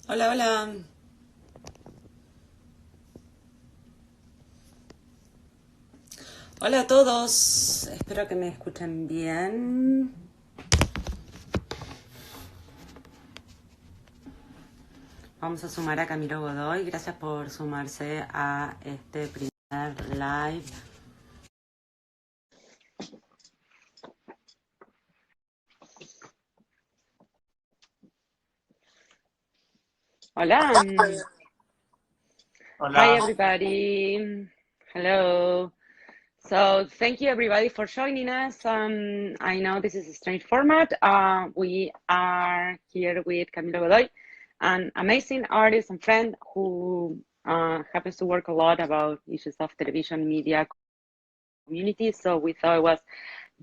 Hola, hola. Hola a todos. Espero que me escuchen bien. Vamos a sumar a Camilo Godoy. Gracias por sumarse a este primer live. Hola. Hi, Hola. everybody. Hello. So thank you everybody for joining us. I know this is a strange format. We are here with Camilo Godoy, an amazing artist and friend who happens to work a lot about issues of television, media, community. So we thought it was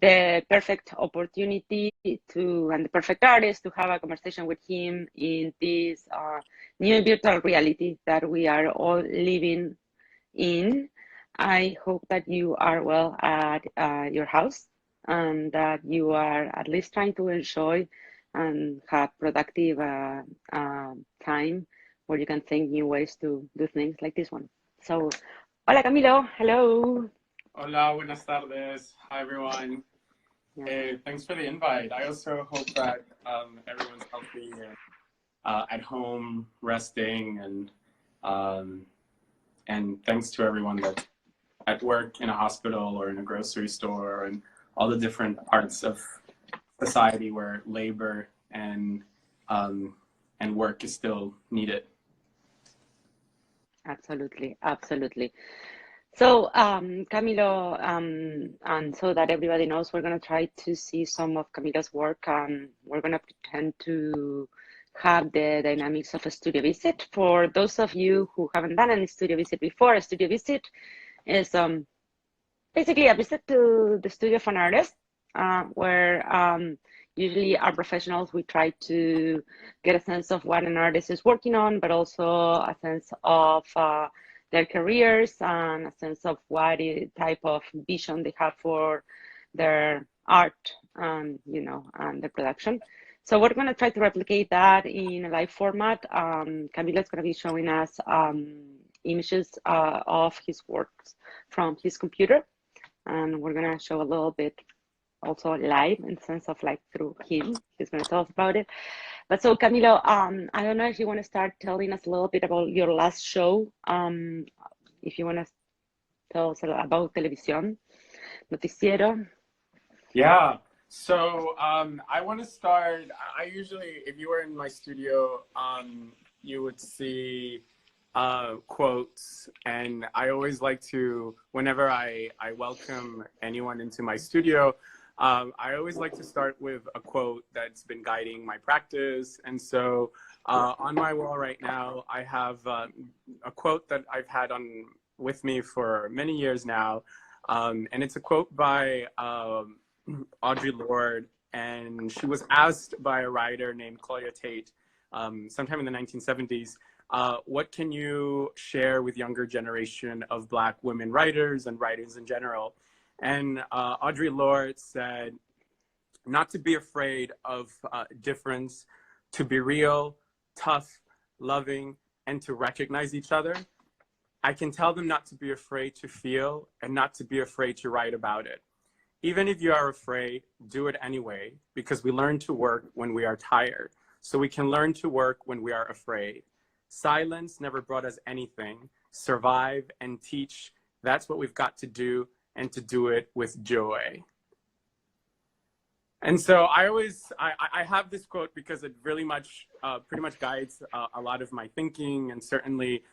the perfect opportunity and the perfect artist to have a conversation with him in this new virtual reality that we are all living in. I hope that you are well at your house and that you are at least trying to enjoy and have productive time where you can think new ways to do things like this one. So, hola Camilo, hello. Hola, buenas tardes. Hi, everyone. Yeah, Thanks for the invite. I also hope that everyone's healthy and at home, resting, and thanks to everyone that's at work in a hospital or in a grocery store and all the different parts of society where labor um, and work is still needed. absolutely, absolutely. So, Camilo, and so that everybody knows, we're going to try to see some of Camilo's work. We're going to pretend to have the dynamics of a studio visit. For those of you who haven't done any studio visit before, a studio visit is basically a visit to the studio of an artist, where usually our professionals, we try to get a sense of what an artist is working on, but also a sense of their careers and a sense of what type of vision they have for their art and, and the production. So we're going to try to replicate that in a live format. Camilo is going to be showing us images of his works from his computer, and we're gonna show a little bit also live in the sense of like through him. He's gonna tell us about it. But so Camilo, I don't know if you want to start telling us a little bit about your last show. If you want to tell us about televisión, noticiero. Yeah. So I want to start. I usually, if you were in my studio, you would see quotes, and I always like to, whenever I welcome anyone into my studio, I always like to start with a quote that's been guiding my practice. And so on my wall right now, I have a quote that I've had on with me for many years now, and it's a quote by Audre Lorde, and she was asked by a writer named Claudia Tate sometime in the 1970s, what can you share with younger generation of Black women writers and writers in general? And Audre Lorde said, not to be afraid of difference, to be real, tough, loving, and to recognize each other. I can tell them not to be afraid to feel and not to be afraid to write about it. Even if you are afraid, do it anyway, because we learn to work when we are tired. So we can learn to work when we are afraid. Silence never brought us anything. Survive and teach. That's what we've got to do, and to do it with joy. And so I have this quote because it really pretty much guides a lot of my thinking, and certainly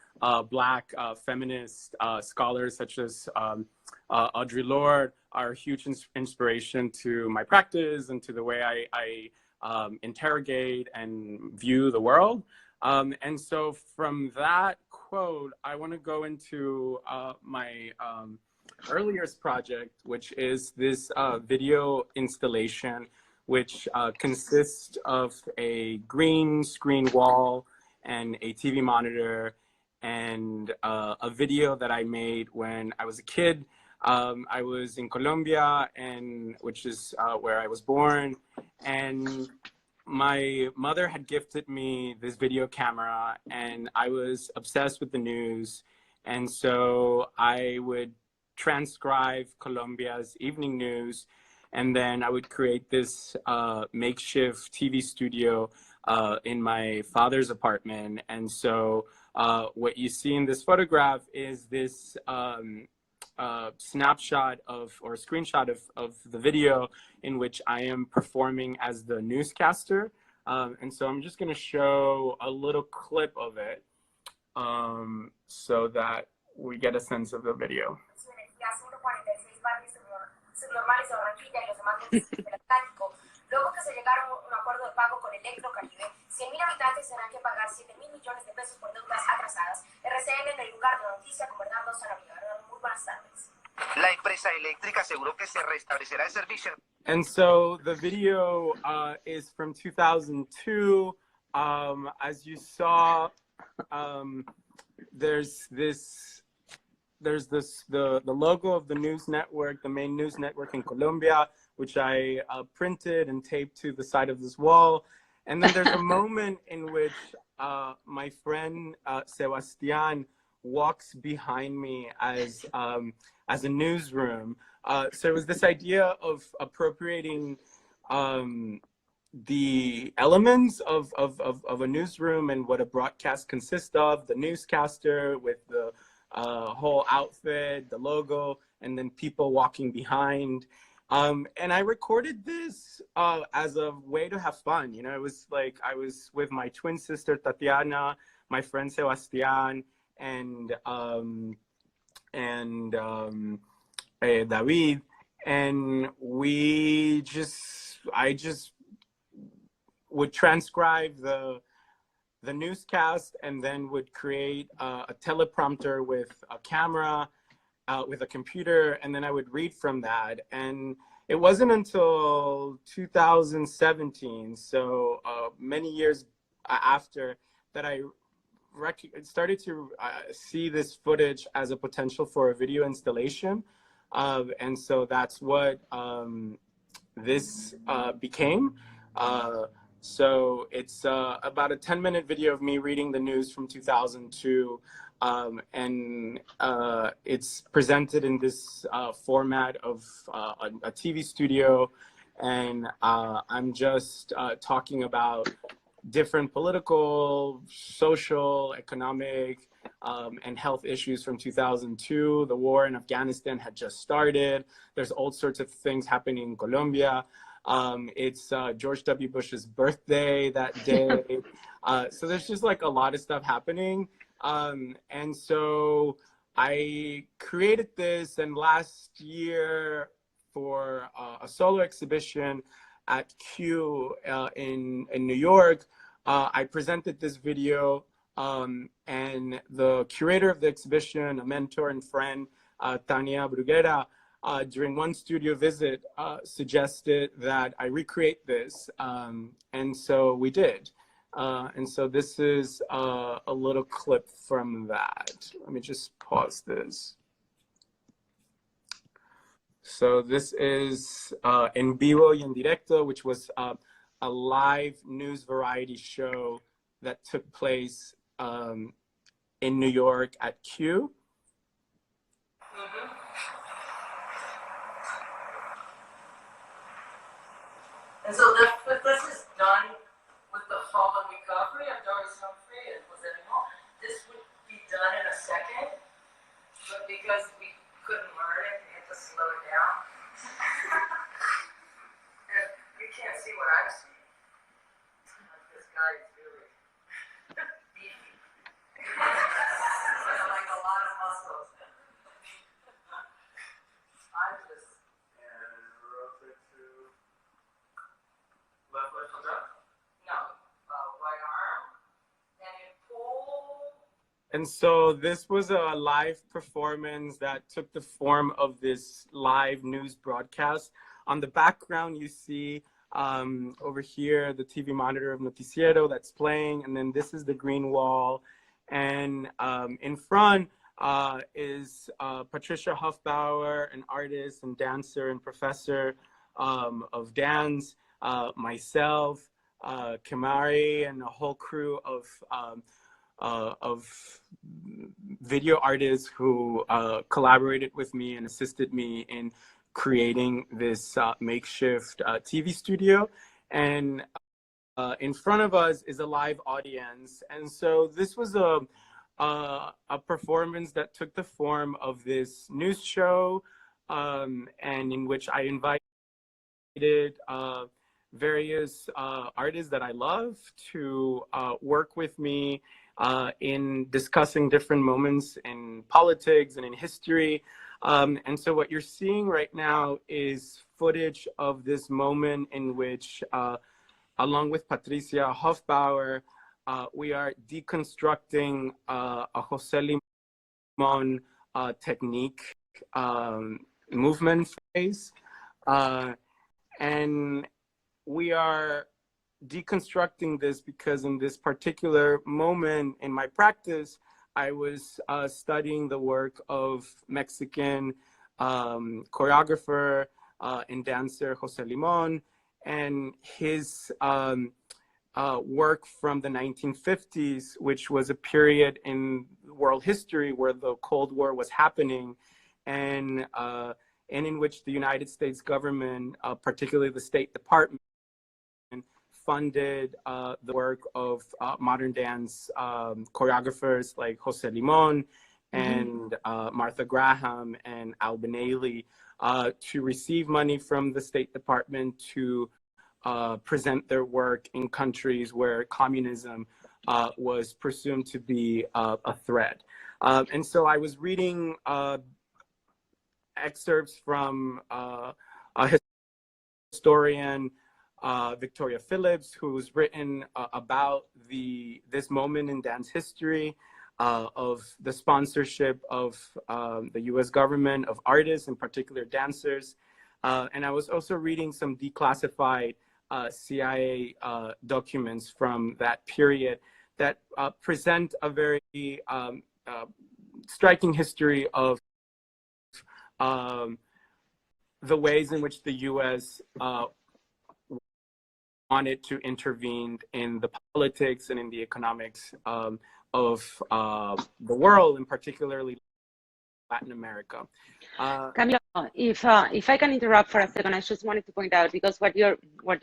Black feminist scholars such as Audre Lorde are a huge inspiration to my practice and to the way I interrogate and view the world. And so from that quote, I want to go into my earliest project, which is this video installation, which consists of a green screen wall and a TV monitor and a video that I made when I was a kid. I was in Colombia, which is where I was born, and my mother had gifted me this video camera, and I was obsessed with the news. And so I would transcribe Colombia's evening news, and then I would create this makeshift TV studio in my father's apartment. And so what you see in this photograph is this snapshot of, or screenshot of the video in which I am performing as the newscaster. And so I'm just going to show a little clip of it so that we get a sense of the video. Luego que se llegaron a un acuerdo de pago con Electrocaribe, 100.000 habitantes tendrán que pagar 7.000 millones de pesos por deudas atrasadas. RCN en el lugar de noticia con Bernardo Sarabia. Muy buenas tardes. La empresa eléctrica aseguró que se restablecerá el servicio. And so the video is from 2002. As you saw, there's the logo of the news network, the main news network in Colombia, which I printed and taped to the side of this wall. And then there's a moment in which my friend Sebastian walks behind me as a newsroom. So it was this idea of appropriating the elements of a newsroom and what a broadcast consists of, the newscaster with the whole outfit, the logo, and then people walking behind. And I recorded this as a way to have fun. You know, it was like I was with my twin sister, Tatiana, my friend Sebastian, and David, and I just would transcribe the newscast, and then would create a teleprompter with a camera, with a computer, and then I would read from that. And it wasn't until 2017, so many years after, that I started to see this footage as a potential for a video installation. And so that's what this became. So it's about a 10-minute video of me reading the news from 2002. And it's presented in this format of a TV studio. And I'm just talking about different political, social, economic, and health issues from 2002. The war in Afghanistan had just started. There's all sorts of things happening in Colombia. It's George W. Bush's birthday that day. So there's just like a lot of stuff happening. And so I created this, and last year for a solo exhibition at Q in New York, I presented this video, and the curator of the exhibition, a mentor and friend, Tania Bruguera, during one studio visit, suggested that I recreate this, and so we did. And so this is a little clip from that. Let me just pause this. So this is En Vivo y en Directo, which was a live news variety show that took place in New York at Q. And so this is done with the fallen recovery of Doris Humphrey and Jose Limon. This would be done in a second, but because we couldn't learn it, we had to slow it down. And you can't see what I'm seeing. This guy is really beefy. Like a lot of muscles. I'm just... And so this was a live performance that took the form of this live news broadcast. On the background, you see over here the TV monitor of Noticiero that's playing, and then this is the green wall. And in front is Patricia Huffbauer, an artist and dancer and professor of dance, myself, Kimari and a whole crew of video artists who collaborated with me and assisted me in creating this makeshift TV studio. And in front of us is a live audience. And so this was a performance that took the form of this news show, and in which I invited various artists that I love to work with me in discussing different moments in politics and in history. And so what you're seeing right now is footage of this moment in which, along with Patricia Hofbauer, we are deconstructing a José Limón technique movement phase. And we are deconstructing this because in this particular moment in my practice, I was studying the work of Mexican choreographer and dancer José Limón, and his work from the 1950s, which was a period in world history where the Cold War was happening, and in which the United States government, particularly the State Department, funded the work of modern dance choreographers like José Limón and Martha Graham and Al Benali to receive money from the State Department to present their work in countries where communism was presumed to be a threat. And so I was reading excerpts from a historian, Victoria Phillips, who's written about this moment in dance history of the sponsorship of the US government of artists, in particular dancers. And I was also reading some declassified CIA documents from that period that present a very striking history of the ways in which the US wanted to intervene in the politics and in the economics of the world, and particularly Latin America. Camilo, if I can interrupt for a second, I just wanted to point out, because what you're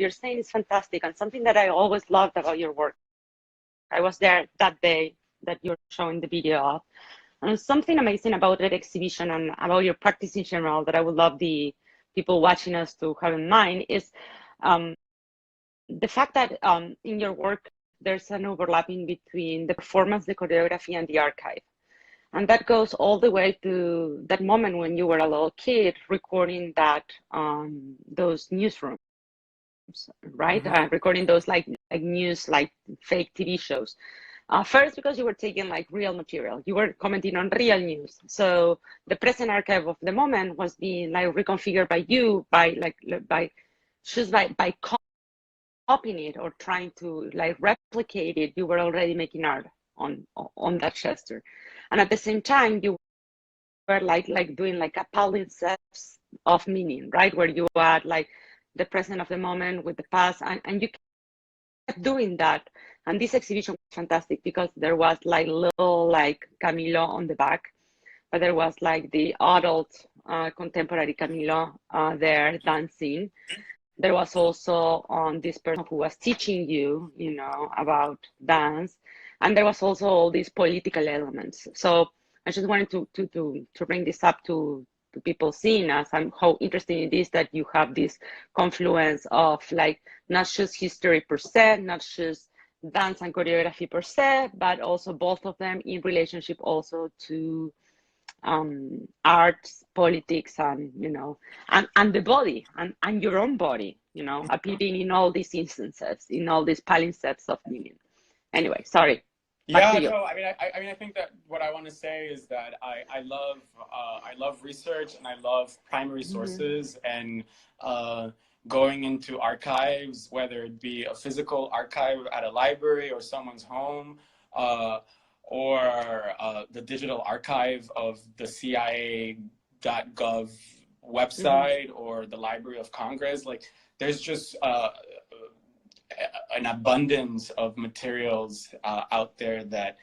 saying is fantastic and something that I always loved about your work. I was there that day that you're showing the video of, and something amazing about that exhibition and about your practice in general that I would love the people watching us to have in mind is the fact that in your work there's an overlapping between the performance, the choreography, and the archive. And that goes all the way to that moment when you were a little kid recording that those newsrooms, right? Recording those like news, like fake TV shows. First, because you were taking like real material, you were commenting on real news. So the present archive of the moment was being like reconfigured by you, by copying it or trying to like replicate it. You were already making art on that gesture, and at the same time you were like doing like a palimpsest of meaning, right, where you add like the present of the moment with the past, and you kept doing that. And this exhibition was fantastic because there was like little like Camilo on the back, but there was like the adult contemporary Camilo there dancing. There was also this person who was teaching you, about dance. And there was also all these political elements. So I just wanted to bring this up to people seeing us, and how interesting it is that you have this confluence of like not just history per se, not just dance and choreography per se, but also both of them in relationship also to arts, politics, and and the body and your own body, appearing in all these instances, in all these palimpsests of meaning. Anyway, sorry. Yeah, no, I mean, I think that what I want to say is that I love research, and I love primary sources, and going into archives, whether it be a physical archive at a library or someone's home, or the digital archive of the CIA.gov website or the Library of Congress. Like, there's just an abundance of materials out there that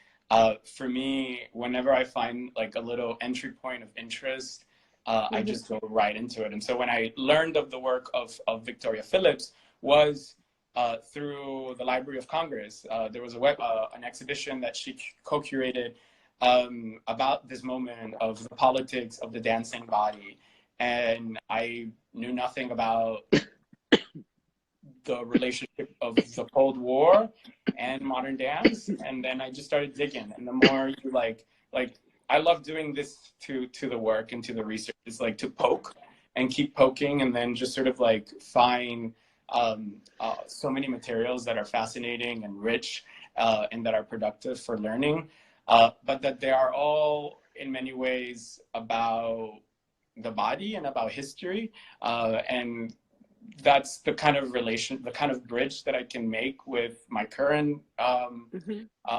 for me, whenever I find like a little entry point of interest, I just go right into it. And so when I learned of the work of Victoria Phillips was through the Library of Congress. There was an exhibition that she co-curated about this moment of the politics of the dancing body. And I knew nothing about the relationship of the Cold War and modern dance. And then I just started digging. And the more you like I love doing this to the work and to the research. It's like to poke and keep poking and then just sort of like find so many materials that are fascinating and rich and that are productive for learning. But that they are all in many ways about the body and about history. And that's the kind of the kind of bridge that I can make with my current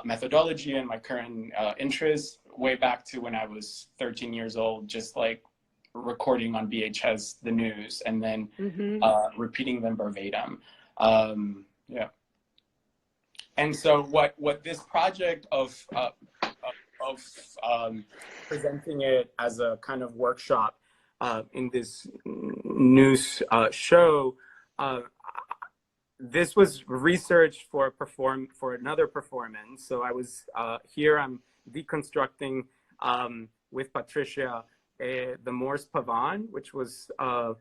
methodology and my current interests way back to when I was 13 years old, just like recording on VHS the news and then repeating them verbatim. Yeah. And so what this project of presenting it as a kind of workshop in this news show, this was research for another performance. So I was here. I'm deconstructing with Patricia the Morse Pavan, which was a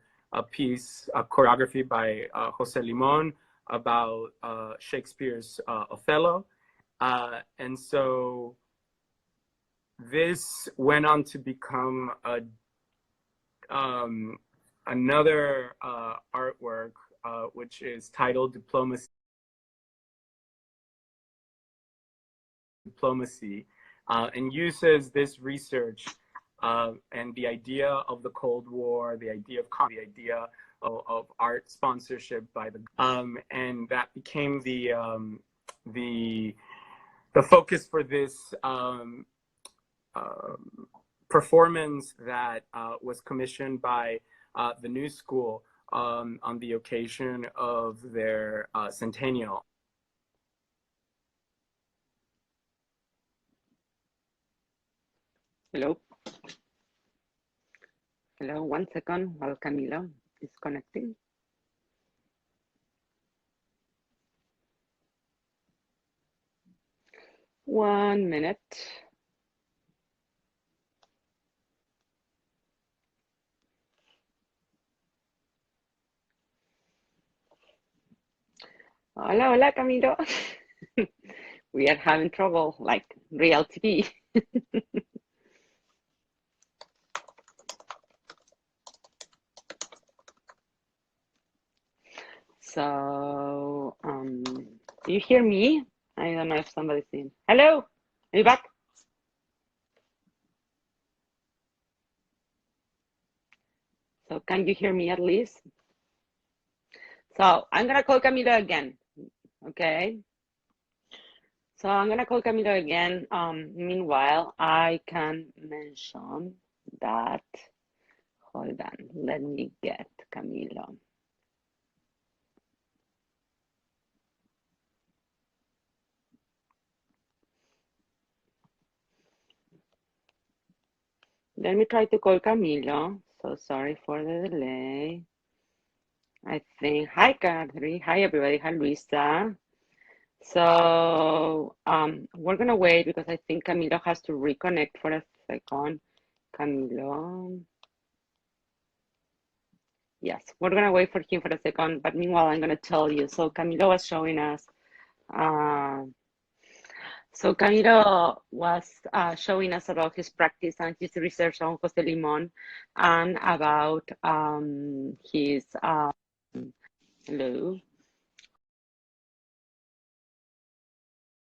piece, a choreography by Jose Limon about Shakespeare's Othello, and so this went on to become another artwork, which is titled Diplomacy, and uses this research and the idea of the Cold War, the idea of art sponsorship by the and that became the focus for this performance that was commissioned by the New School on the occasion of their centennial. Hello. Hello, 1 second while Camilo is connecting. One minute. Hola, hola, Camilo. We are having trouble, like real TV. So, do you hear me? I don't know if somebody's in. Hello, are you back? So can you hear me at least? So I'm gonna call Camilo again, okay? So I'm gonna call Camilo again. Meanwhile, I can mention that, hold on, let me get Camilo. Let me try to call Camilo. So sorry for the delay. I think, hi Catherine, hi everybody, hi Luisa. So we're gonna wait because I think Camilo has to reconnect for a second. Camilo. Yes, we're gonna wait for him for a second, but meanwhile I'm gonna tell you. So Camilo was showing us showing us about his practice and his research on Jose Limon and about his hello.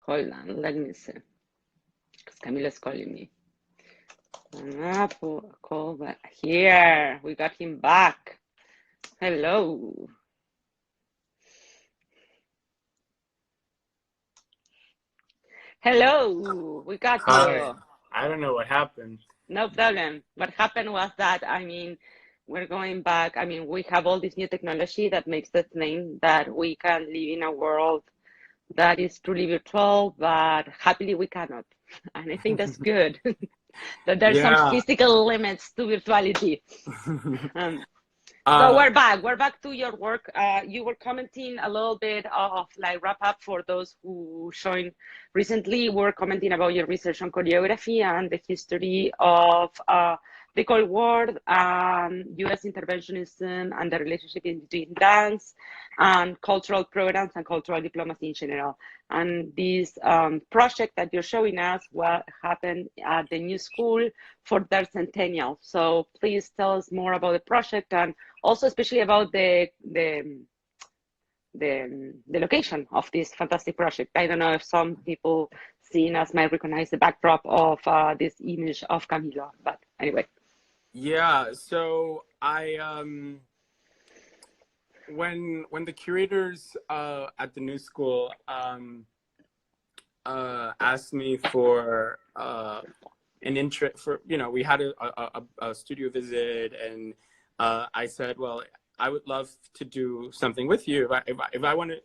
Hold on, let me see. Because Camilo is calling me. Call back. Here, we got him back. Hello. Hello, we got Hi. you. I don't know what happened. No problem. What happened was that, I mean, we're going back. I mean, we have all this new technology that makes the thing that we can live in a world that is truly virtual, but happily we cannot. And I think that's good, that there's some Yeah. physical limits to virtuality. Um, so uh, we're back to your work. You were commenting a little bit of like wrap up for those who joined recently. We're commenting about your research on choreography and the history of the Cold War, U.S. interventionism, and the relationship between dance and cultural programs and cultural diplomacy in general. And this project that you're showing us what happened at the new school for their centennial. So please tell us more about the project and also especially about the location of this fantastic project. I don't know if some people seeing us might recognize the backdrop of this image of Camilo, but anyway. yeah. So when the curators at the new school asked me for an interest for, we had a studio visit, and I said, well, I would love to do something with you. If I wanted,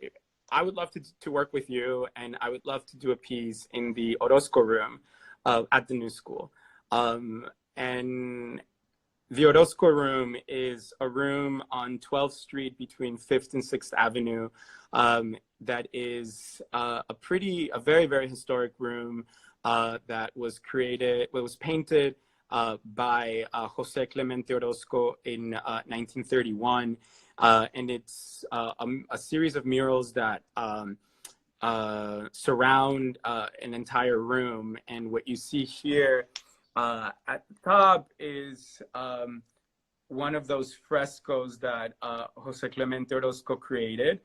I would love to work with you, and I would love to do a piece in the Orozco Room at the new school. And the Orozco Room is a room on 12th Street between 5th and 6th Avenue that is a very, very historic room that was painted by Jose Clemente Orozco in 1931. And it's a series of murals that surround an entire room. And what you see here at the top is one of those frescoes that Jose Clemente Orozco created.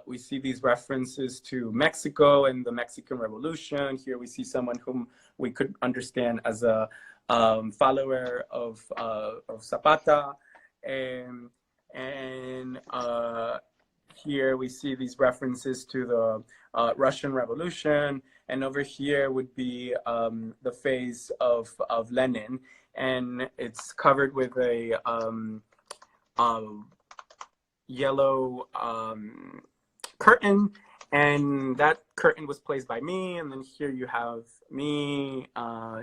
We see these references to Mexico and the Mexican Revolution. Here we see someone whom we could understand as a follower of Zapata. And here we see these references to the Russian Revolution. And over here would be the face of Lenin. And it's covered with a yellow curtain, and that curtain was placed by me. And then here you have me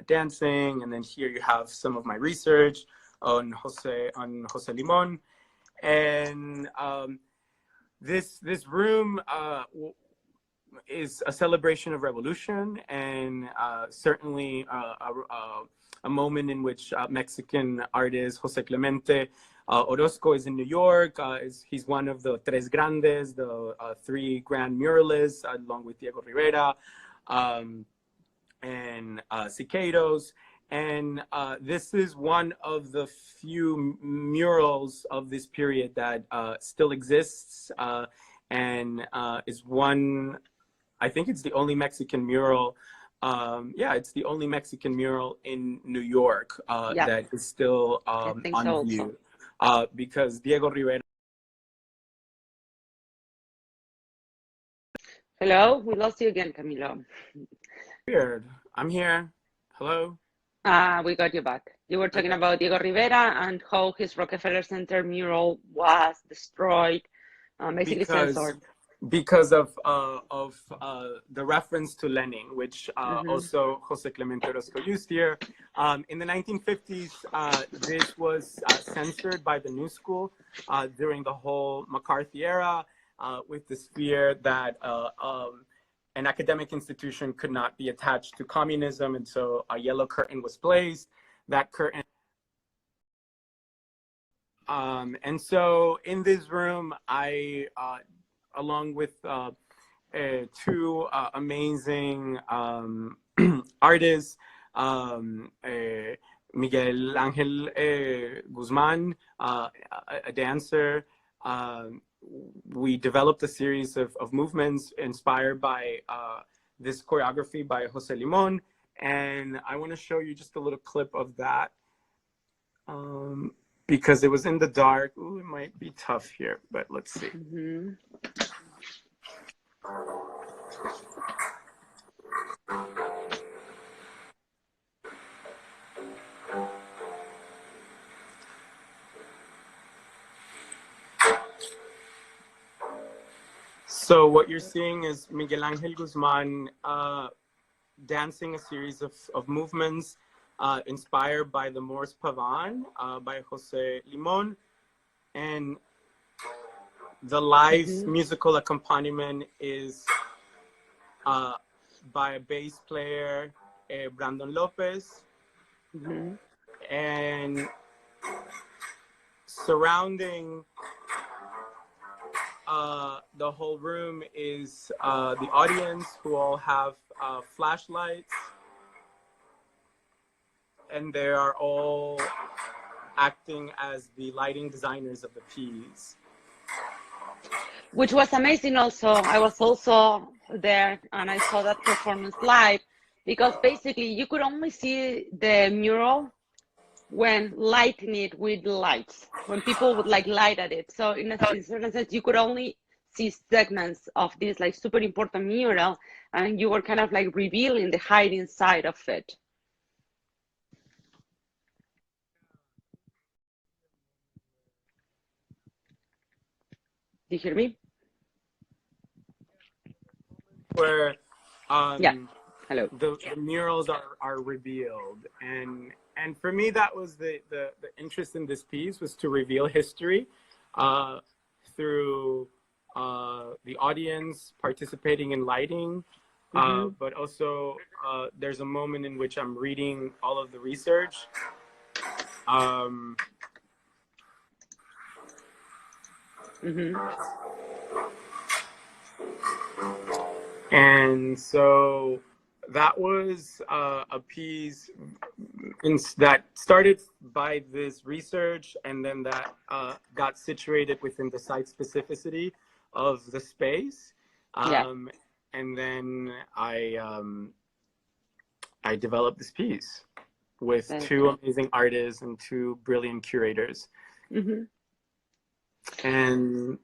dancing, and then here you have some of my research on Jose Limon. And this room is a celebration of revolution, and certainly a moment in which Mexican artist Jose Clemente Orozco is in New York. He's one of the Tres Grandes, the three grand muralists, along with Diego Rivera and Siqueiros. And this is one of the few murals of this period that still exists, and is one, I think it's the only Mexican mural. It's the only Mexican mural in New York that is still on view. Because Diego Rivera. Hello, we lost you again, Camilo. Weird. I'm here. Hello. We got you back. You were talking about Diego Rivera and how his Rockefeller Center mural was destroyed, basically censored. Because of the reference to Lenin, which also Jose Clemente Orozco used here. In the 1950s, this was censored by the New School during the whole McCarthy era, with this fear that an academic institution could not be attached to communism, and so a yellow curtain was placed. That curtain. And so in this room, I along with two amazing artists, Miguel Angel Guzman, a dancer. We developed a series of movements inspired by this choreography by Jose Limon. And I want to show you just a little clip of that. Because it was in the dark. Ooh, it might be tough here, but let's see. So what you're seeing is Miguel Angel Guzman dancing a series of movements inspired by the Morse Pavan by Jose Limon. And the live musical accompaniment is by a bass player, Brandon Lopez. And surrounding the whole room is the audience, who all have flashlights, and they are all acting as the lighting designers of the piece. Which was amazing also. I was also there and I saw that performance live, because basically you could only see the mural when lighting it with lights, when people would like light at it. So in a certain sense, you could only see segments of this like super important mural, and you were kind of like revealing the hiding side of it. Do you hear me? Where yeah. Hello. The murals are revealed, and for me that was the interest in this piece, was to reveal history through the audience participating in lighting, but also there's a moment in which I'm reading all of the research. And so that was a piece that started by this research, and then that got situated within the site specificity of the space. And then I developed this piece with two amazing artists and two brilliant curators. And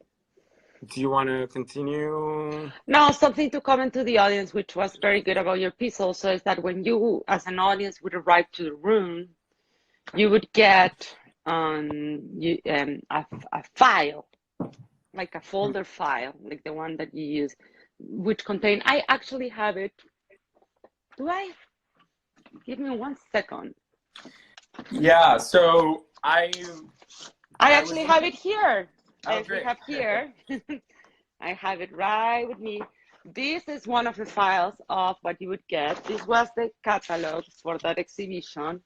do you want to continue? No, something to comment to the audience, which was very good about your piece also, is that when you, as an audience, would arrive to the room, you would get a file, like a folder file, like the one that you use, which contain, I actually have it. Do I? Give me 1 second. Yeah, so I actually have it here. Oh, I actually have here. I have it right with me. This is one of the files of what you would get. This was the catalog for that exhibition.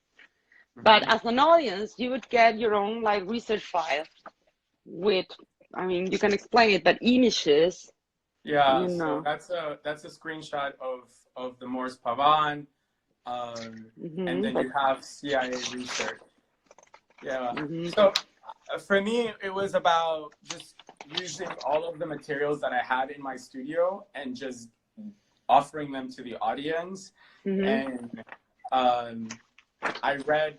But as an audience, you would get your own like research file with, I mean, you can explain it, but images. Yeah, you know. So that's a screenshot of the Morse Pavan, and then you have CIA research. Yeah. So for me, it was about just using all of the materials that I had in my studio and just offering them to the audience. And I read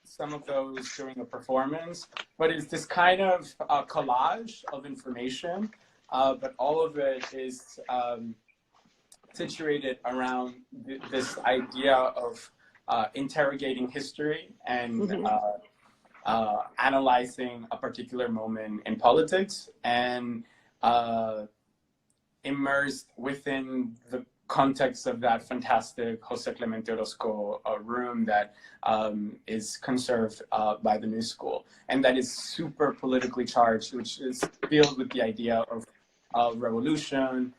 some of those during the performance, but it's this kind of collage of information, but all of it is situated around this idea of interrogating history and analyzing a particular moment in politics, and immersed within the context of that fantastic Jose Clemente Orozco room that is conserved by the New School, and that is super politically charged, which is filled with the idea of revolution,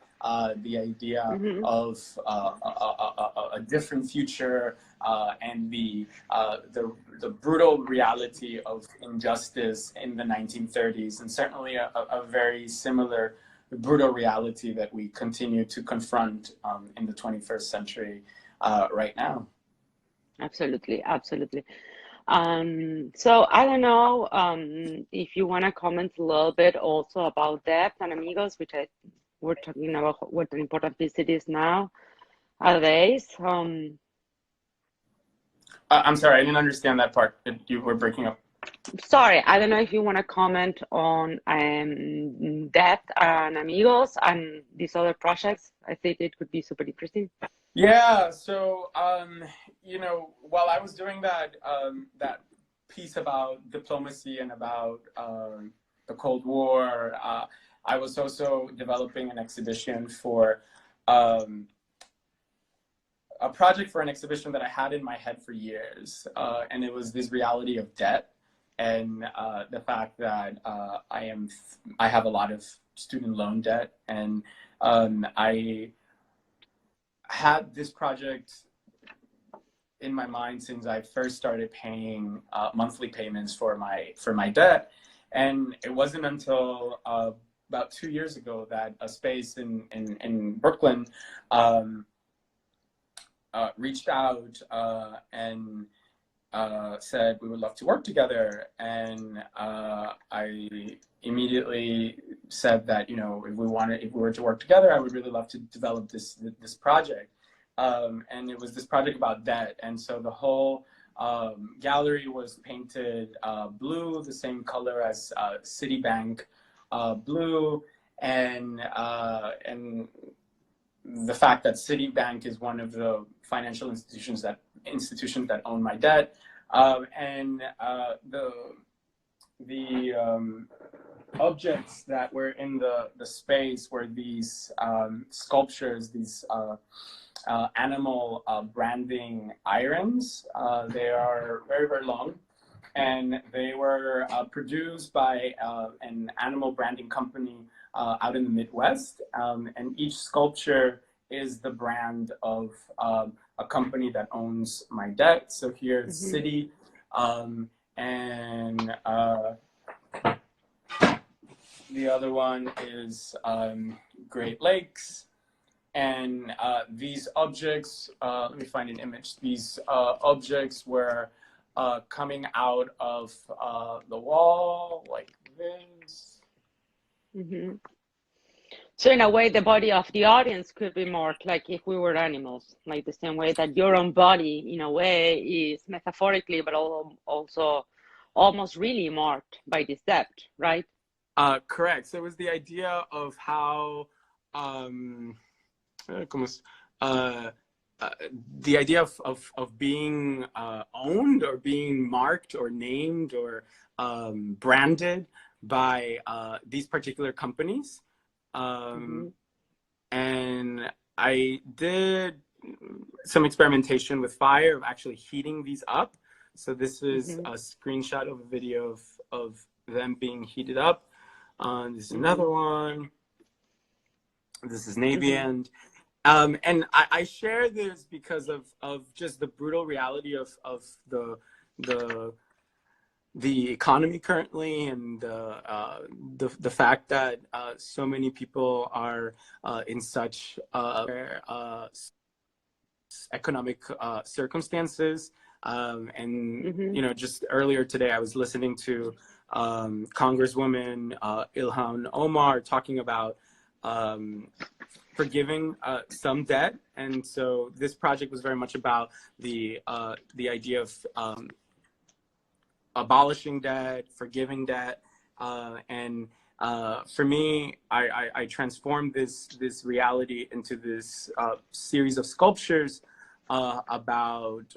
the idea of a different future, and the brutal reality of injustice in the 1930s, and certainly a very similar brutal reality that we continue to confront in the 21st century right now. Absolutely, absolutely. So I don't know if you want to comment a little bit also about Depth and Amigos, which we're talking about what an important piece it is nowadays. I'm sorry, I didn't understand that part. You were breaking up. Sorry, I don't know if you want to comment on Depth and Amigos and these other projects. I think it could be super interesting. Yeah, so you know, while I was doing that piece about diplomacy and about the Cold War, I was also developing an exhibition for a project for an exhibition that I had in my head for years, and it was this reality of debt and the fact that I have a lot of student loan debt, and I had this project in my mind since I first started paying monthly payments for my debt, and it wasn't until about 2 years ago that a space in Brooklyn reached out and said we would love to work together, and I immediately said that if we were to work together, I would really love to develop this project, and it was this project about debt, and so the whole gallery was painted blue, the same color as Citibank blue, and the fact that Citibank is one of the financial institutions that own my debt, and the objects that were in the space were these sculptures, these animal branding irons. They are very, very long, and they were produced by an animal branding company out in the Midwest, and each sculpture is the brand of a company that owns my debt. So here's City, and the other one is Great Lakes. And these objects, let me find an image. These objects were coming out of the wall like this. So in a way, the body of the audience could be marked like if we were animals, like the same way that your own body, in a way, is metaphorically, but also almost really marked by this debt, right? Correct. So it was the idea of how, the idea of being owned or being marked or named or branded by these particular companies. And I did some experimentation with fire of actually heating these up. So this is a screenshot of a video of them being heated up. This is another one. This is Navy End. And I share this because of just the brutal reality of the economy currently, and the fact that so many people are in such economic circumstances. And just earlier today, I was listening to Congresswoman Ilhan Omar talking about forgiving some debt, and so this project was very much about the idea of abolishing debt, forgiving debt, and for me, I transformed this reality into this series of sculptures about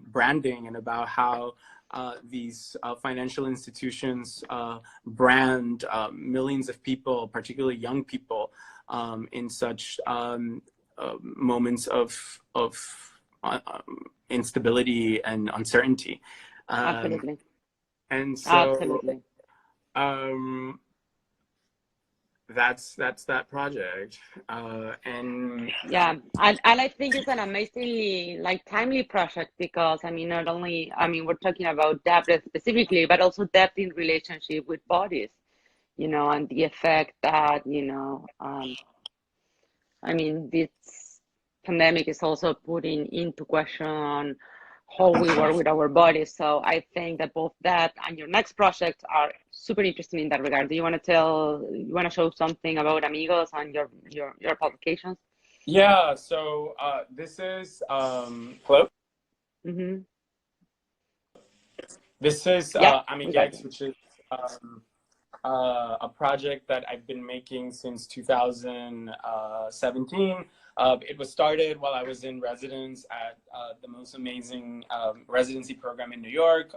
branding and about how these financial institutions brand millions of people, particularly young people, in such moments of instability and uncertainty. Absolutely. And so Absolutely. that's that project. And Yeah, and I think it's an amazingly timely project because not only we're talking about depth specifically, but also depth in relationship with bodies, and the effect that this pandemic is also putting into question how we work with our bodies. So I think that both that and your next project are super interesting in that regard. Do you want to show something about Amigos and your publications? Yeah, so this is hello? This is Amiguex, which is a project that I've been making since 2017. It was started while I was in residence at the most amazing residency program in New York,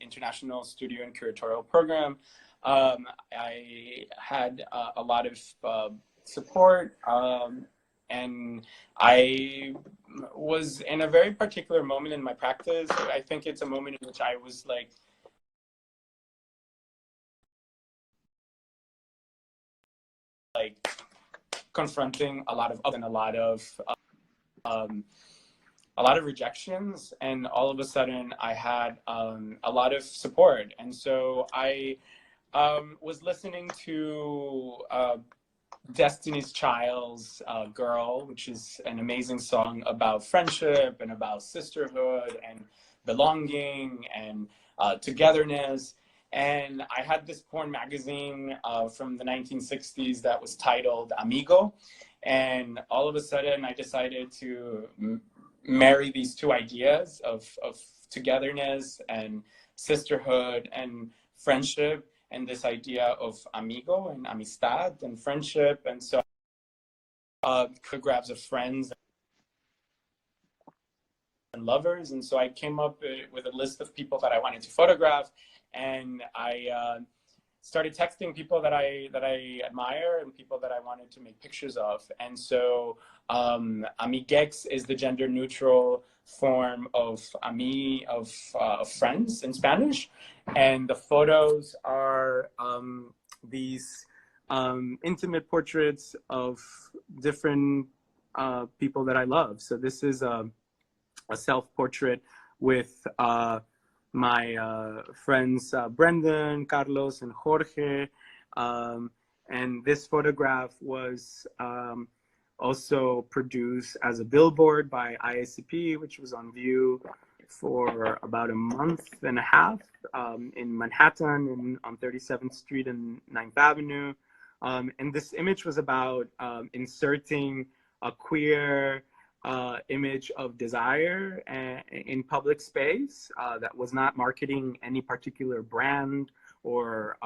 International Studio and Curatorial Program. I had a lot of support, and I was in a very particular moment in my practice. I think it's a moment in which I was like confronting a lot of um, a lot of rejections, and all of a sudden I had a lot of support, and so I was listening to Destiny's Child's Girl, which is an amazing song about friendship and about sisterhood and belonging and togetherness. And I had this porn magazine from the 1960s that was titled Amigo. And all of a sudden, I decided to marry these two ideas of togetherness and sisterhood and friendship, and this idea of amigo and amistad and friendship. And so photographs of friends and lovers. And so I came up with a list of people that I wanted to photograph, and I started texting people that I admire and people that I wanted to make pictures of. And so amiguex is the gender neutral form of friends in Spanish, and the photos are these intimate portraits of different people that I love. So this is a self-portrait with my friends Brendan, Carlos, and Jorge. And this photograph was also produced as a billboard by IACP, which was on view for about a month and a half in Manhattan on 37th Street and 9th Avenue. And this image was about inserting a queer image of desire in public space that was not marketing any particular brand or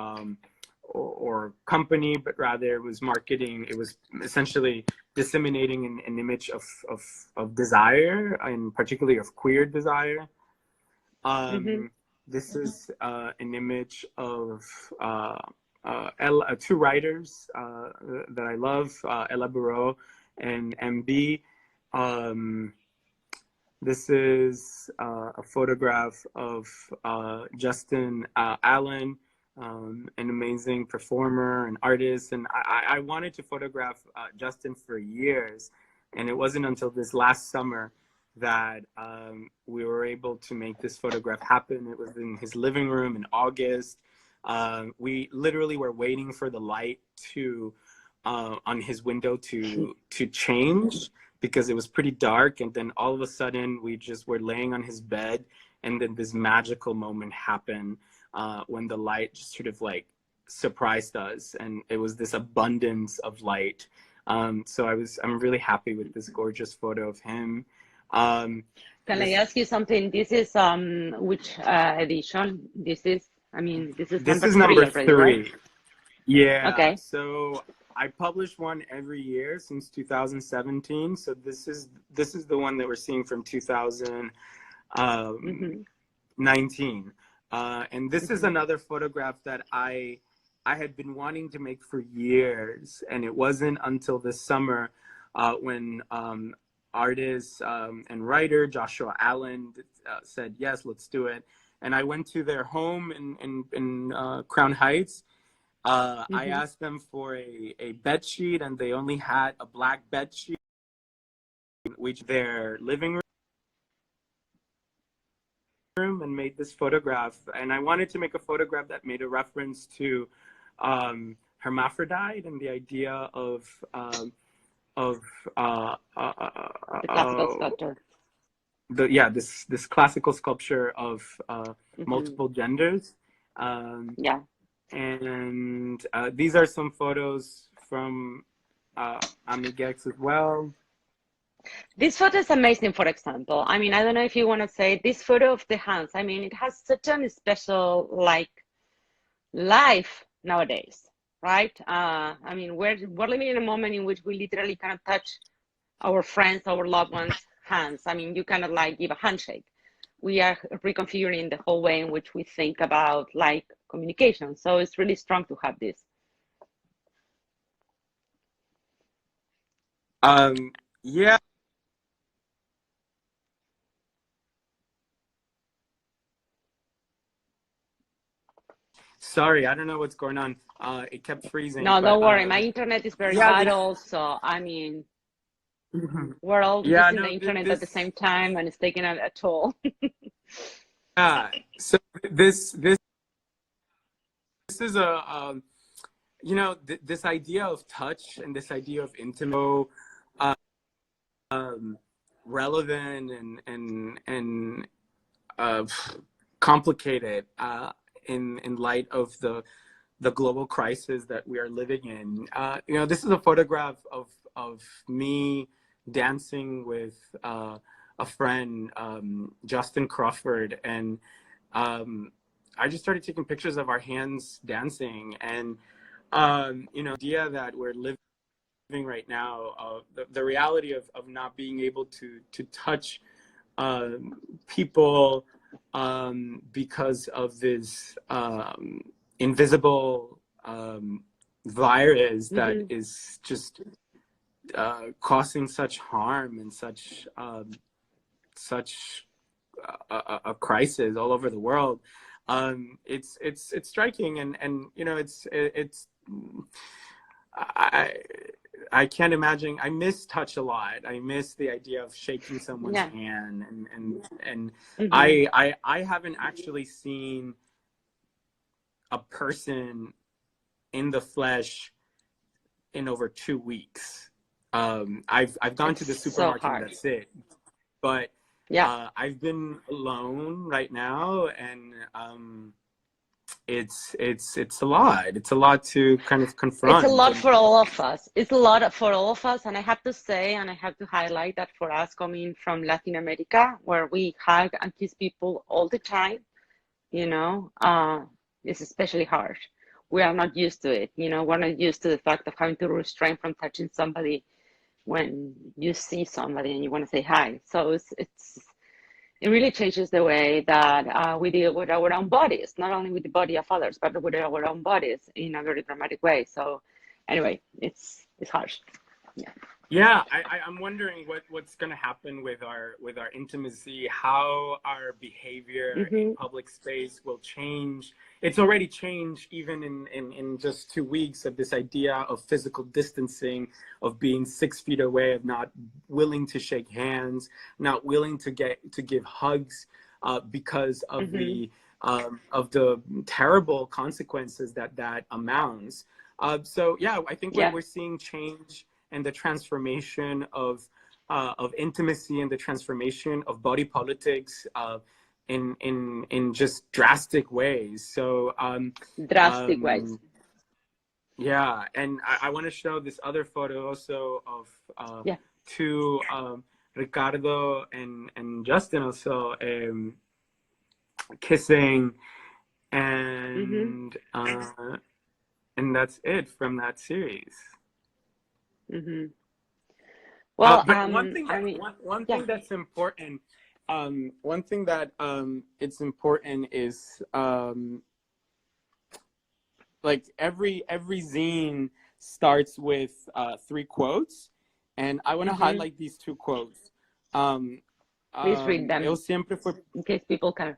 company, but rather it was essentially disseminating an image of desire, and particularly of queer desire. This is an image of two writers that I love, Ella Bureau and MB. This is a photograph of Justin Allen, an amazing performer and artist. And I wanted to photograph Justin for years. And it wasn't until this last summer that we were able to make this photograph happen. It was in his living room in August. We literally were waiting for the light on his window to change, because it was pretty dark. And then all of a sudden we just were laying on his bed, and then this magical moment happened when the light just sort of like surprised us, and it was this abundance of light. So I'm really happy with this gorgeous photo of him. Can I ask you something? This is which edition? This is number number 3 already, three. right? Yeah. Okay. So I publish one every year since 2017. So this is the one that we're seeing from 2019. And this is another photograph that I had been wanting to make for years, and it wasn't until this summer when artist and writer Joshua Allen said, yes, let's do it. And I went to their home in Crown Heights. I asked them for a bed sheet, and they only had a black bed sheet, which their living room, and made this photograph. And I wanted to make a photograph that made a reference to hermaphrodite and the idea of The classical sculpture. This classical sculpture of multiple genders. Yeah. And these are some photos from Amiguex as well. This photo is amazing, for example. I mean, I don't know if you want to say this photo of the hands. I mean, it has such a special, like, life nowadays, right? I mean, we're living in a moment in which we literally cannot touch our friends, our loved ones' hands. I mean, you cannot, like, give a handshake. We are reconfiguring the whole way in which we think about, like, communication. So it's really strong to have this. Yeah. Sorry, I don't know what's going on. It kept freezing, No, but don't worry. My internet is very yeah, bad this, also. I mean, we're all yeah, using no, the internet at the this, same time, and it's taking a toll. yeah. So this is a, you know, this idea of touch and this idea of intimacy, um, relevant and complicated in light of the global crisis that we are living in. You know, this is a photograph of me dancing with a friend, Justin Crawford, and I just started taking pictures of our hands dancing, and you know, the idea that we're living right now, the reality of not being able to touch people because of this invisible virus that is just causing such harm and such a crisis all over the world. It's striking, and you know, it's I I can't imagine. I miss touch a lot. I miss the idea of shaking someone's Yeah. hand, and Mm-hmm. I haven't actually seen a person in the flesh in over 2 weeks. I've gone to the It's so supermarket and hard. that's it. But Yeah. I've been alone right now, and it's a lot. It's a lot to kind of It's a confront. lot And for all of us. It's a lot for all of us. And I have to say, and I have to highlight that for us coming from Latin America, where we hug and kiss people all the time, you know, it's especially hard. We are not used to it. You know, we're not used to the fact of having to restrain from touching somebody when you see somebody and you want to say hi. So it really changes the way that we deal with our own bodies, not only with the body of others, but with our own bodies in a very dramatic way. So anyway, it's harsh. Yeah. yeah, I'm wondering what's going to happen with our intimacy, how our behavior in Mm-hmm. public space will change. It's already changed even in just 2 weeks, of this idea of physical distancing, of being 6 feet away, of not willing to shake hands, not willing to give hugs because Mm-hmm. of the terrible consequences that amounts. So yeah, I think Yeah. we're seeing change and the transformation of intimacy and the transformation of body politics in just drastic ways. So Drastic ways. um, yeah, and I want to show this other photo also of Yeah. two Ricardo and Justin also kissing, Mm-hmm. and that's it from that series. Mm-hmm. Well, But one thing I that mean, one yeah. thing that's important, one thing that it's important is like every zine starts with 3 quotes, and I want to Mm-hmm. highlight these 2 quotes. Um, Please read eu them sempre fui, in case people can.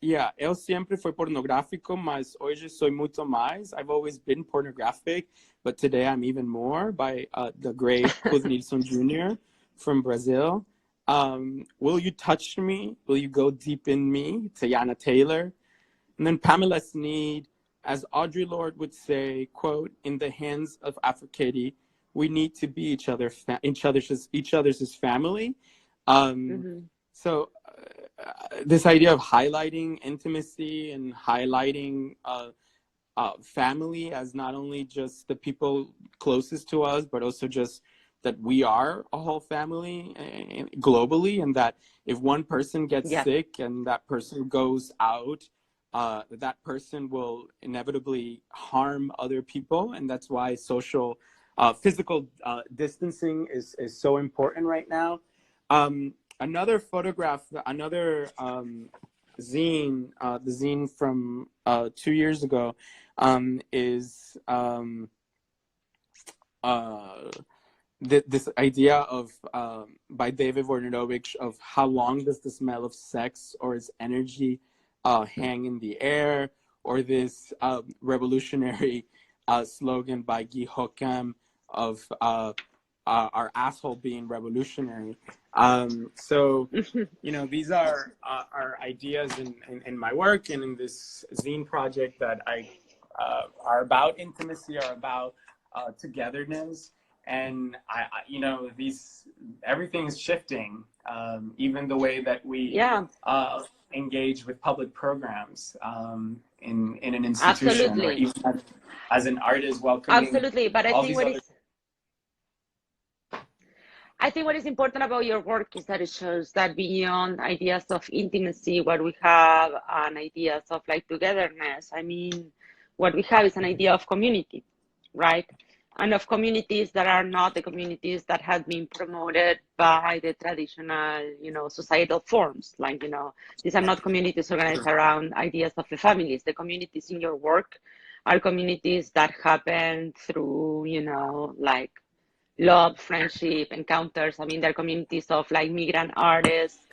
yeah, eu sempre fui pornográfico, mas hoje sou muito mais. I've always been pornographic, but today I'm even more, by the great Ruth Nilsson Jr. from Brazil. Will you touch me? Will you go deep in me? Tayana Taylor. And then Pamela Sneed, as Audre Lorde would say, quote, in the hands of Aphrodite, we need to be each other's family. Mm-hmm. So this idea of highlighting intimacy and highlighting family as not only just the people closest to us, but also just that we are a whole family globally, and that if one person gets Yeah. sick and that person goes out, that person will inevitably harm other people, and that's why physical distancing is so important right now. Another photograph, another zine, the zine from 2 years ago, is this idea of by David Wojnarowicz of how long does the smell of sex or its energy hang in the air, or this revolutionary slogan by Guy Hokem of our asshole being revolutionary. So, you know, these are ideas in my work and in this zine project that are about intimacy, are about togetherness. And you know, everything is shifting, even the way that we engage with public programs in an institution, or Absolutely. even as an artist welcoming Absolutely. But all these other. I think what is important about your work is that it shows that beyond ideas of intimacy, what we have and ideas of like togetherness, I mean, what we have is an idea of community, right? And of communities that are not the communities that have been promoted by the traditional, you know, societal forms. Like, you know, these are not communities organized around ideas of the families. The communities in your work are communities that happen through, you know, like love, friendship, encounters. I mean, they're communities of like migrant artists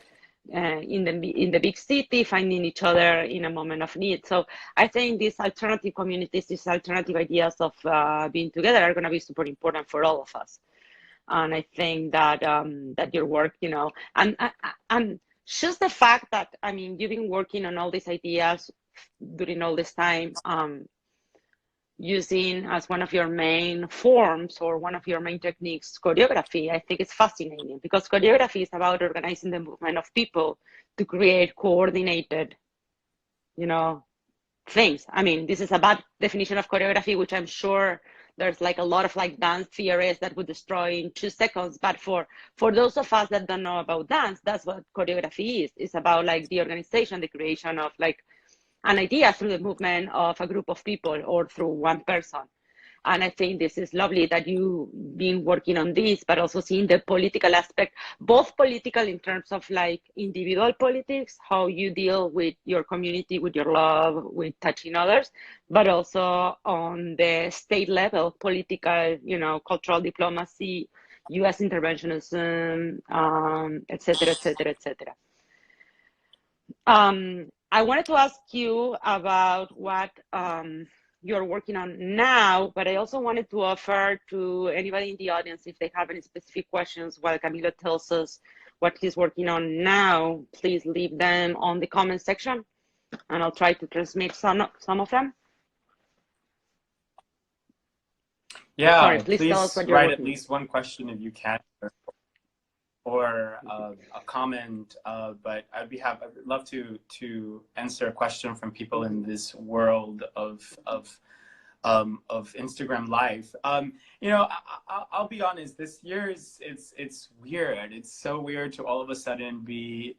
in the big city, finding each other in a moment of need. So I think these alternative communities, these alternative ideas of being together are going to be super important for all of us. And I think that that your work, you know, and just the fact that, I mean, you've been working on all these ideas during all this time, using as one of your main forms or one of your main techniques choreography. I think it's fascinating because choreography is about organizing the movement of people to create coordinated, you know, things. I mean, this is a bad definition of choreography, which I'm sure there's like a lot of like dance theorists that would destroy in 2 seconds. But for those of us that don't know about dance, that's what choreography is. It's about like the organization, the creation of like an idea through the movement of a group of people or through one person. And I think this is lovely that you've been working on this, but also seeing the political aspect, both political in terms of like individual politics, how you deal with your community, with your love, with touching others, but also on the state level, political, you know, cultural diplomacy, US interventionism, et cetera, et cetera, et cetera. I wanted to ask you about what you're working on now, but I also wanted to offer to anybody in the audience, if they have any specific questions while Camilo tells us what he's working on now, please leave them on the comment section and I'll try to transmit some of them. Yeah, Sorry, please tell us please what you're write working at least one question if you can, or a comment. But I'd love to answer a question from people in this world of Instagram Live. You know, I'll be honest. This year it's weird. It's so weird to all of a sudden be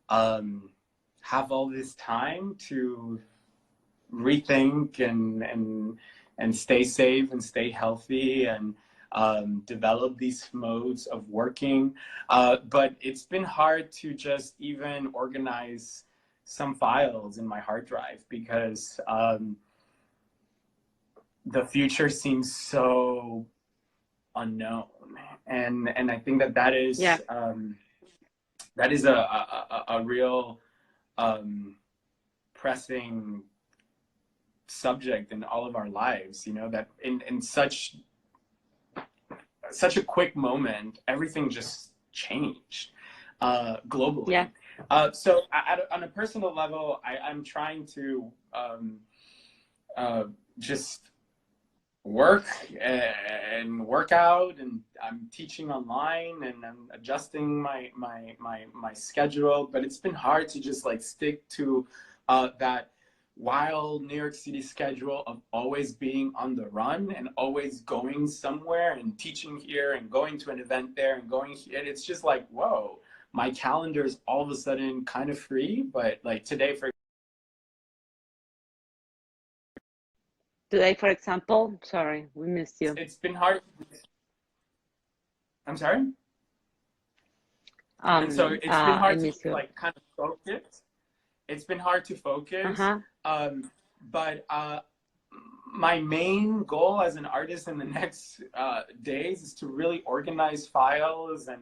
have all this time to rethink and stay safe and stay healthy and develop these modes of working. But it's been hard to just even organize some files in my hard drive because the future seems so unknown. And I think that is that is a real pressing subject in all of our lives, you know, that in such a quick moment, everything just changed globally. Yeah. So on a personal level, I'm trying to just work and work out, and I'm teaching online and I'm adjusting my schedule, but it's been hard to just like stick to that wild New York City schedule of always being on the run and always going somewhere and teaching here and going to an event there and going here. And it's just like, whoa, my calendar is all of a sudden kind of free. But like today, for example, sorry, we missed you. It's been hard. I'm sorry? And so it's been hard to like kind of focus it's been hard to focus. Uh-huh. But my main goal as an artist in the next days is to really organize files and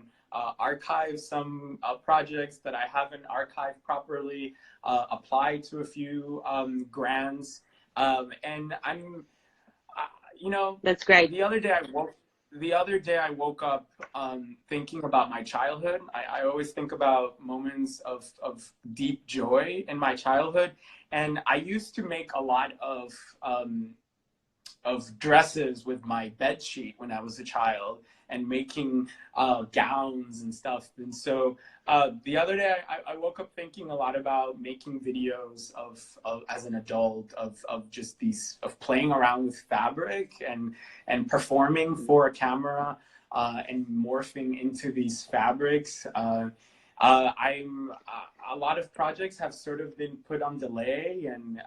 archive some projects that I haven't archived properly, apply to a few grants, and I'm, you know, That's great. the other day I woke up thinking about my childhood. I always think about moments of deep joy in my childhood, and I used to make a lot of dresses with my bed sheet when I was a child, and making gowns and stuff. And so the other day I woke up thinking a lot about making videos of as an adult of just these, of playing around with fabric and performing for a camera and morphing into these fabrics. I'm a lot of projects have sort of been put on delay and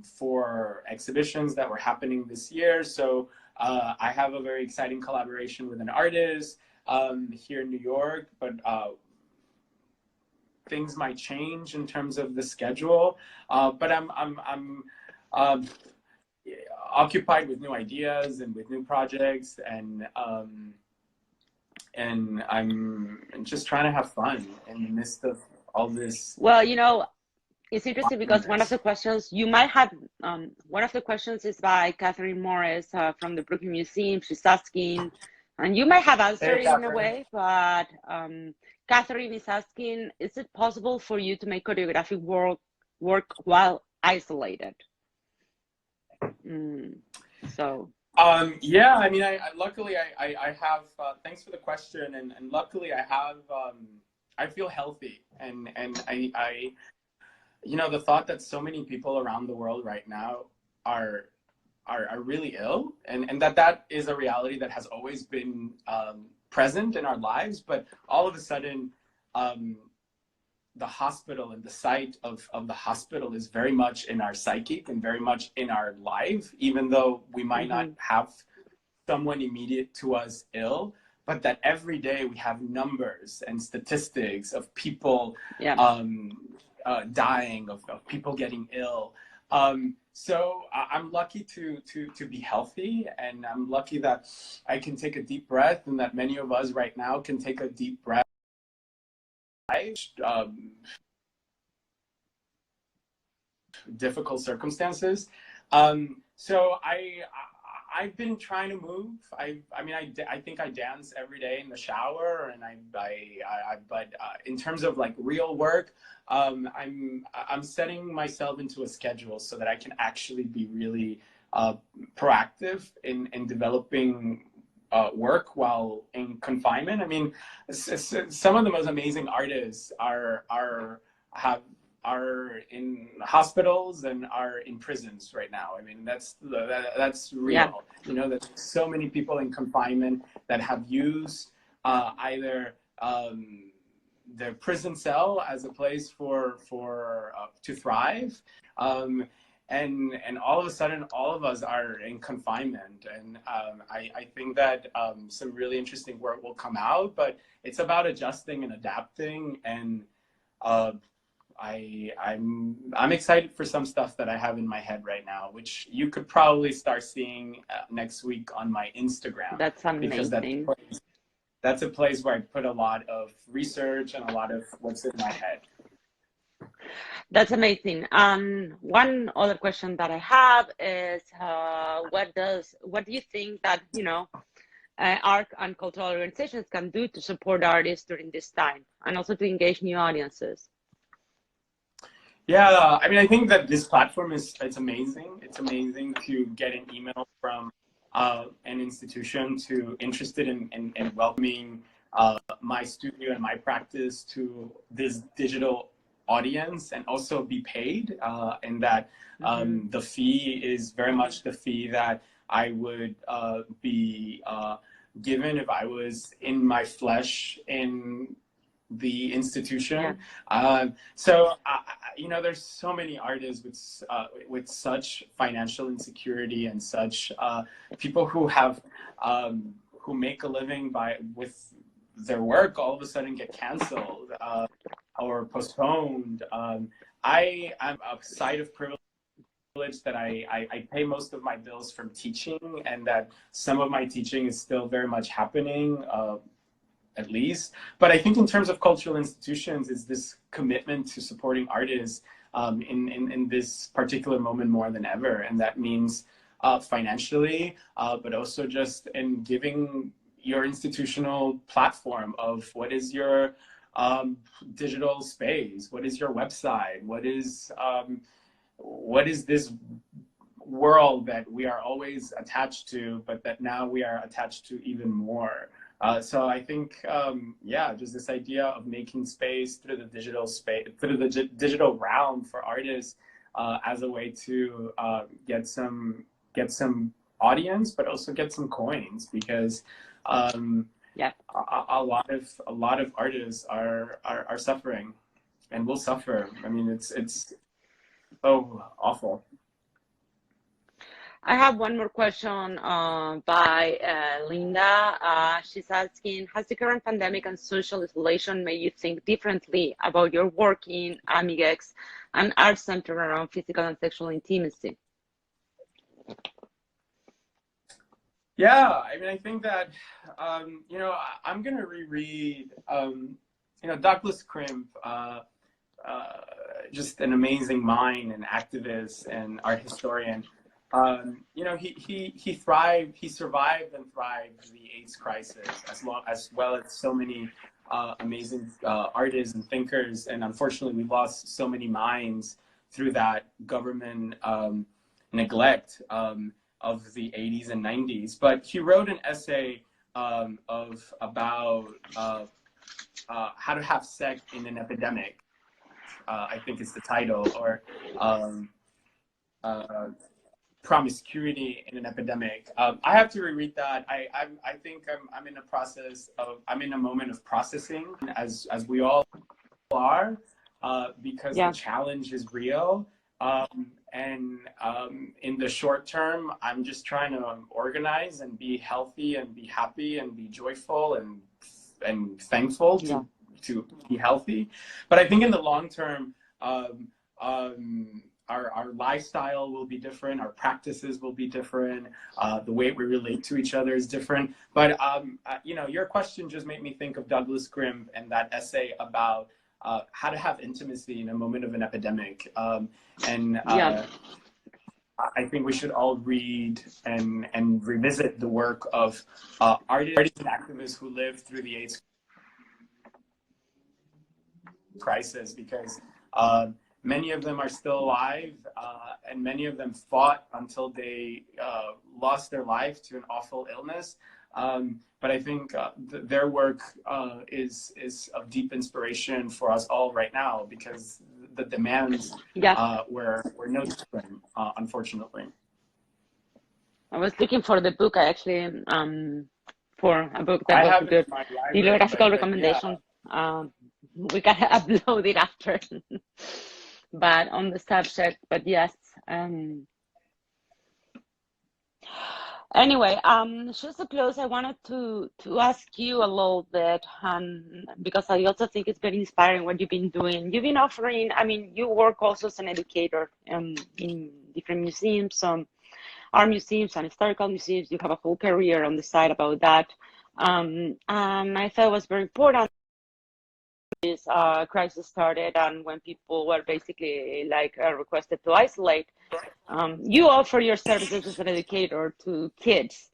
for exhibitions that were happening this year. So I have a very exciting collaboration with an artist here in New York, but things might change in terms of the schedule. But I'm occupied with new ideas and with new projects, and I'm just trying to have fun in the midst of all this. Well, you know, it's interesting because one of the questions you might have, one of the questions is by Catherine Morris from the Brooklyn Museum. She's asking, and you might have answered it in a way, but Catherine is asking, is it possible for you to make choreographic work while isolated? So. Yeah, I mean, I luckily I have, thanks for the question, and luckily I have, I feel healthy, and I you know, the thought that so many people around the world right now are really ill, and that is a reality that has always been present in our lives, but all of a sudden the hospital and the sight of the hospital is very much in our psychic and very much in our life, even though we might not have someone immediate to us ill, but that every day we have numbers and statistics of people dying, of people getting ill. So I'm lucky to be healthy, and I'm lucky that I can take a deep breath, and that many of us right now can take a deep breath. Difficult circumstances. So I've been trying to move. I mean, I think I dance every day in the shower, and but in terms of like real work, I'm setting myself into a schedule so that I can actually be really proactive in developing work while in confinement. I mean, some of the most amazing artists are in hospitals and are in prisons right now. I mean, that's real. Yeah. You know, there's so many people in confinement that have used either their prison cell as a place for to thrive, and all of a sudden, all of us are in confinement, and I think that some really interesting work will come out, but it's about adjusting and adapting, and I'm excited for some stuff that I have in my head right now, which you could probably start seeing next week on my Instagram. That's amazing. Because that's a place where I put a lot of research and a lot of what's in my head. That's amazing. One other question that I have is, what do you think that, you know, art and cultural organizations can do to support artists during this time, and also to engage new audiences? Yeah, I mean, I think that this platform it's amazing. It's amazing to get an email from an institution interested in welcoming my studio and my practice to this digital audience, and also be paid, and that the fee is very much the fee that I would be given if I was in my flesh in the institution. So you know, there's so many artists with such financial insecurity, and such people who have who make a living with their work all of a sudden get canceled. or postponed. I am a side of privilege that I pay most of my bills from teaching, and that some of my teaching is still very much happening, at least. But I think in terms of cultural institutions, it's this commitment to supporting artists in this particular moment more than ever. And that means financially, but also just in giving your institutional platform of what is your digital space, what is your website, what is this world that we are always attached to, but that now we are attached to even more. So I think, yeah, just this idea of making space through the digital space, through the digital realm for artists, as a way to get some audience, but also get some coins, because Yeah. a lot of artists are suffering and will suffer. I mean, it's so awful. I have one more question by Linda. She's asking, has the current pandemic and social isolation made you think differently about your work in Amigex and art centered around physical and sexual intimacy? Yeah, I mean, I think that, you know, I'm going to reread, you know, Douglas Crimp, just an amazing mind and activist and art historian. You know, he thrived, he survived and thrived the AIDS crisis, as well as so many amazing artists and thinkers. And unfortunately, we lost so many minds through that government neglect of the 80s and 90s. But he wrote an essay about how to have sex in an epidemic. I think it's the title, or promiscuity in an epidemic. I have to reread that. I think I'm in a process of, I'm in a moment of processing, as we all are, because Yeah. the challenge is real. And in the short term, I'm just trying to organize and be healthy and be happy and be joyful and thankful to be healthy. But I think in the long term, our lifestyle will be different, our practices will be different, the way we relate to each other is different. But you know, your question just made me think of Douglas Crimp and that essay about how to have intimacy in a moment of an epidemic. I think we should all read and revisit the work of artists and activists who lived through the AIDS crisis, because many of them are still alive, and many of them fought until they lost their life to an awful illness. But I think their work is of deep inspiration for us all right now, because the demands were no different, unfortunately. I was looking for the book. I actually for a book that was a good bibliographical recommendation. Yeah. We can upload it after. But on the subject, but yes. Anyway, just to close, I wanted to ask you a little bit, because I also think it's very inspiring what you've been doing. You've been offering, I mean, you work also as an educator in different museums, art museums and historical museums. You have a whole career on the side about that. And I thought it was very important. This crisis started, and when people were basically like requested to isolate, you offer your services as an educator to kids.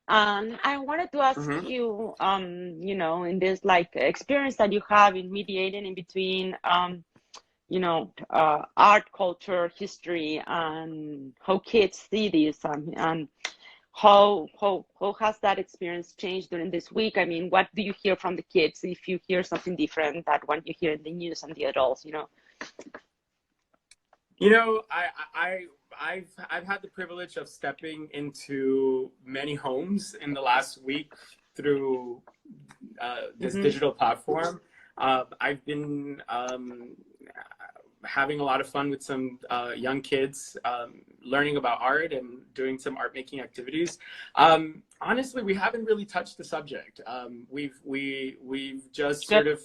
And I wanted to ask you, you know, in this like experience that you have in mediating in between, you know, art, culture, history, and how kids see this, and how has that experience changed during this week? I mean, what do you hear from the kids if you hear something different than what you hear in the news and the adults, you know? You know, I've had the privilege of stepping into many homes in the last week through this digital platform. I've been having a lot of fun with some young kids, learning about art and doing some art making activities. Honestly, we haven't really touched the subject. We've just sort of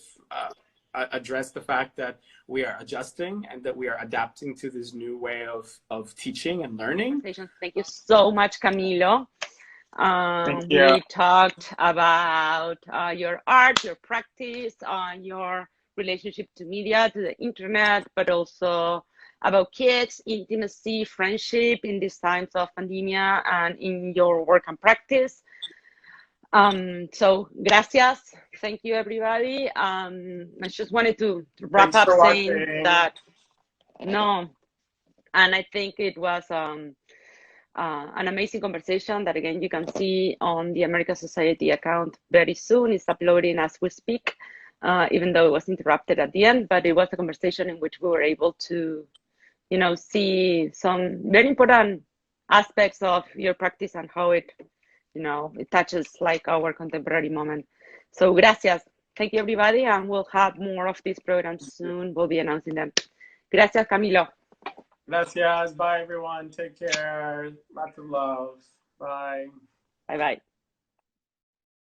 address the fact that we are adjusting and that we are adapting to this new way of teaching and learning. Thank you so much, Camilo. Thank you. We talked about your art, your practice, your relationship to media, to the internet, but also about kids, intimacy, friendship in these times of pandemia, and in your work and practice. So gracias. Thank you, everybody. I just wanted to wrap Thanks up for saying watching. that, no, and I think it was an amazing conversation that, again, you can see on the American Society account very soon. It's uploading as we speak, even though it was interrupted at the end, but it was a conversation in which we were able to, you know, see some very important aspects of your practice and how it, you know, it touches like our contemporary moment. So gracias. Thank you, everybody, and we'll have more of these programs soon. We'll be announcing them. Gracias, Camilo. Gracias. Bye, everyone. Take care. Lots of love. Bye. Bye-bye.